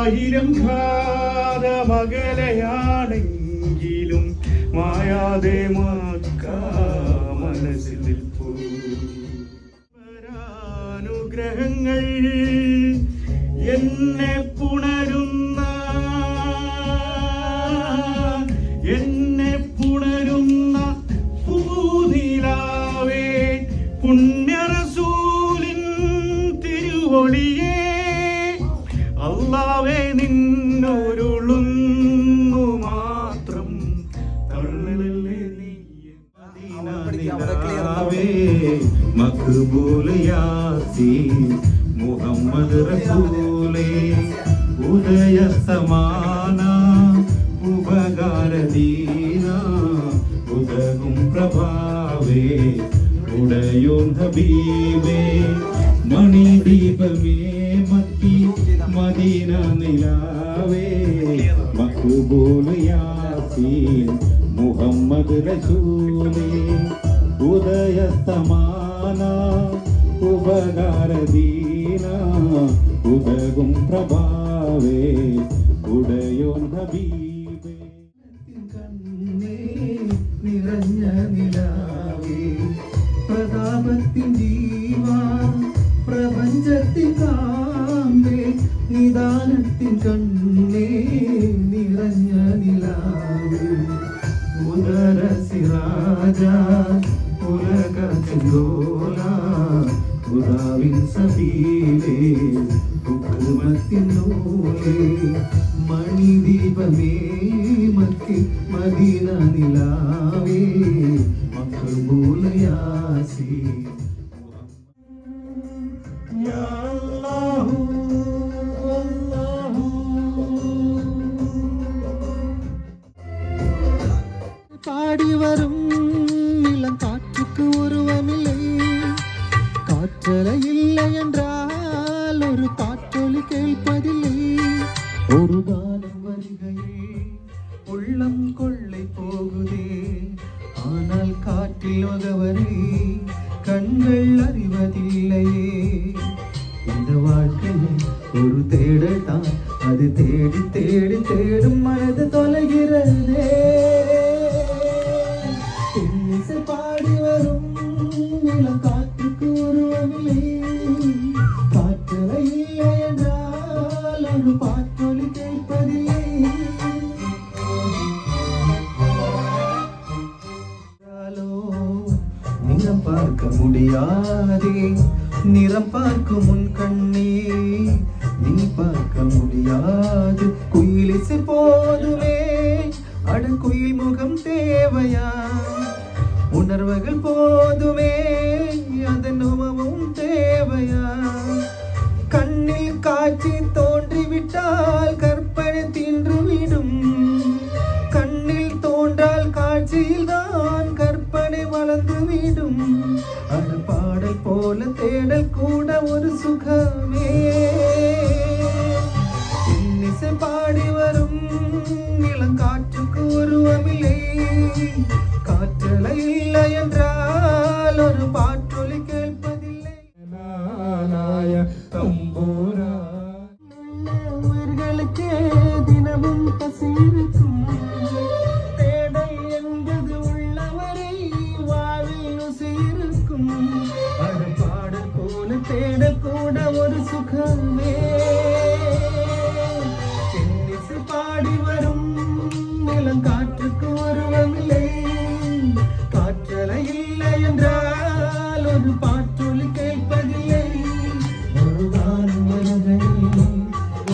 ആയിരം ഘാതമകലയാണെങ്കിലും മായാതെ മനസ്സിൽ നിൽപ്പൂ. അനുഗ്രഹങ്ങൾ എന്നെ പുണരുന്ന പൂനിലാവേ, പുണ്യറസൂലിൻ തിരുവൊളിയേ, അല്ലാഹുവേ നിന്നൊരുളുന്നു മാത്രം തള്ളലല്ലേ നീ. മദീനനിലാവേ മഖ്ബൂൽ യാസീൻ മുഹമ്മദ് റസൂലേ, ഉദയസമാന ഉപകാരദീന ഉദകും പ്രഭാവേ, ഉടയോൻ ഹബീബേ, മണിദീപമേ മക്കി മദീന നിലാവേ, മഖ്ബൂൽ യാസീൻ മുഹമ്മദ് റസൂലേ, ഉദയസമാന ഉപകാരദീന ഉദകും പ്രഭാവേ, ഉടയോൻ ഹബീബേ. നിറഞ്ഞ നിലാവേ, പ്രതാപത്തിൻ ജീവാ, പ്രപഞ്ചത്തിൻ കാമ്പേ, നിദാനത്തിൻ കണ്ണേ, നിറഞ്ഞ നിലാവേ, ഉദര സിറാജ ഉലക ചെങ്കോല, ഉദാവിൻ സബീലേ ഹുക്മത്തിൻ നൂലേ, മണിദീപമേ മക്കി മദീന നിലാവേ, മഖ്ബൂൽ യാസീൻ. യാ അല്ലാഹു അല്ലാഹു. பாடி வரும் இளம் காற்றுக்கு உருவமில்லை, காற்றலை இல்லை என்றால் ஒரு காற்றொலி கேட்பதில்லை. ஒரு காலம் வருகையே உள்ளம் கொள்ளை போகுதே, ஆனால் காற்றில் உதவரை கண்கள் அறிவதில்லையே. இந்த வாழ்க்கையில் ஒரு தேடல் தான், அது தேடி தேடி தேடும் மனது தொலைகிறதே. பாடி வரும் இளம் காற்றுக்கு உருவமில்லை, காற்றலை இல்லை என்றால் ஒரு பாட்டொலி கேட்பதில்லை. நிறம் பார்க்க முடியாதே, நிறம் பார்க்கும் உன் கண்ணே, நீ பார்க்க முடியாது. குயிலிசை போதுமே, அட குயில் முகம் தேவையா, உணர்வுகள் போதுமே, அதன் உமவும் தேவையா. கண்ணில் காட்சி தோன்றிவிட்டால் கற்பனை தின்றுவிடும், கண்ணில் தோன்றால் காட்சியில் தான் கற்பனை வளர்ந்துவிடும். அது பாடல் போல தேடல் கூட ஒரு சுகமே. இன்னிசை பாடி வரும் இளங்காற்றுக்கு உருவமில்லை, காற்றலை இல்லை என்றால் ஒரு பாற்றொலி கேட்பதில்லை. உயிர்களுக்கே தினமும் பசியிருக்கும், தேடல் என்பது உள்ளவரை வாழ்வில் ருசியிருக்கும். அது பாடல் போல தேடல் கூட ஒரு சுகமே. இன்னிசை பாடி வரும் இளங்காற்றுக்கு உருவமில்லை, காற்றலை இல்லை என்றால் ஒரு பாற்றொலி கேட்பதில்லை. ஒரு காலம் வருகையில்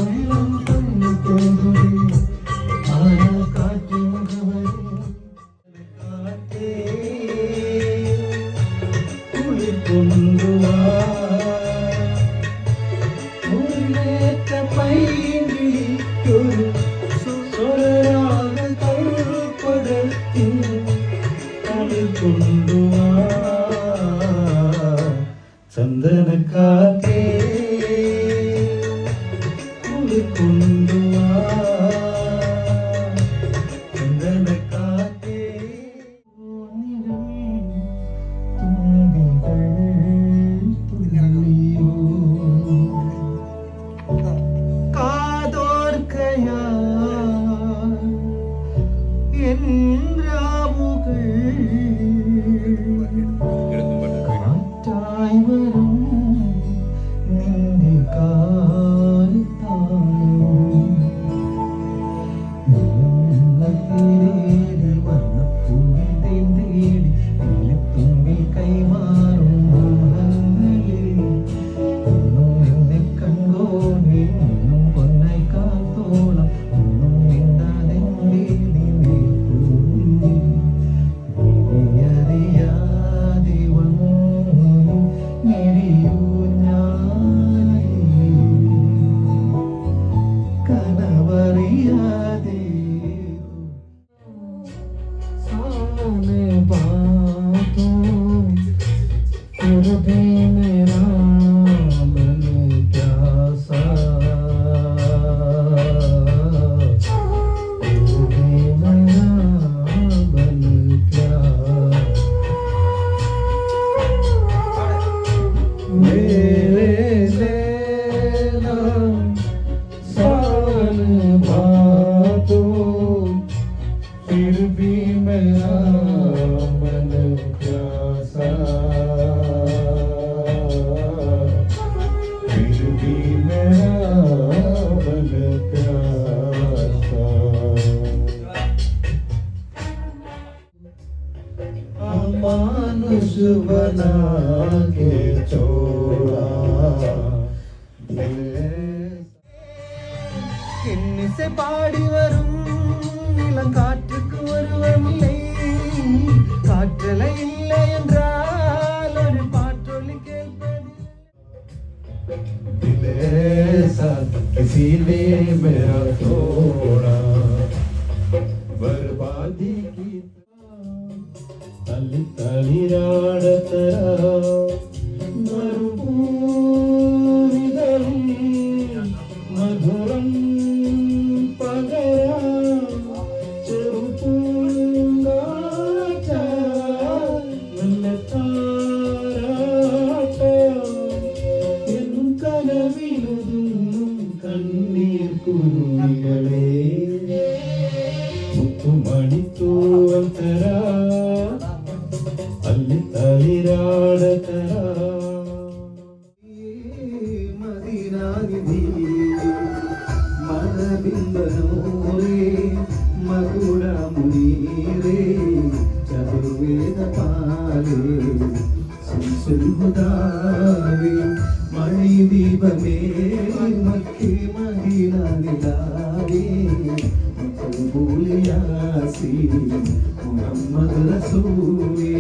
உள்ளம் கொண்டு போகுதே, ஆனால் காற்று முகவரி காற்றே குளிர் கொண்டு வா, முன்னேற்ற பைங்கிழிக்கொரு சொராக கருப்படத்தின் குளிர் கொண்டு வா, சந்தன காற்றே குளிர் கொண்டு வா, சந்தன காற்றே. துளிகள் காதோ കനവറിയാതെ सामने बातों फिर भी मेरा मन प्यासा फिर भी मेरा मन प्यासा मेरे लेना सान बातों फिर भी मेरा मन प्यासा फिर भी मेरा मन प्यासा मानुष बना के छोड़ा என்னிசை பாடி வரும் இளங்காற்றுக்கு ஒருவமில்லை காற்றலை இல்லை என்றால் ஒரு பாட்டொலி கேட்பது दिल ऐसा किसी ने मेरा तोड़ा बर्बादी की തല്ലി തളിരാടത്തര മരുഭൂമിതം മധുരം പകരാ ചെറുപൂങ്കാറ്റ വെള്ളത്താരാട്ട എൻ കനവിലുതുന്നും കണ്ണീർ കുരുവികളെ മുത്തുമണിത്തൂവൽ തരാ അല്ലി തളിരാടത്തര മദീനാനിധി മദബിന്ദനൂരേ മകുടമുനീരേ ചതുർവേദ പാലേ ശംസുൽഹുദാവേ മണിദീപമേ മക്കേ മദീന നിലാവേ മഖബൂൽ യാസീൻ മുഹമ്മദ് റസൂലേ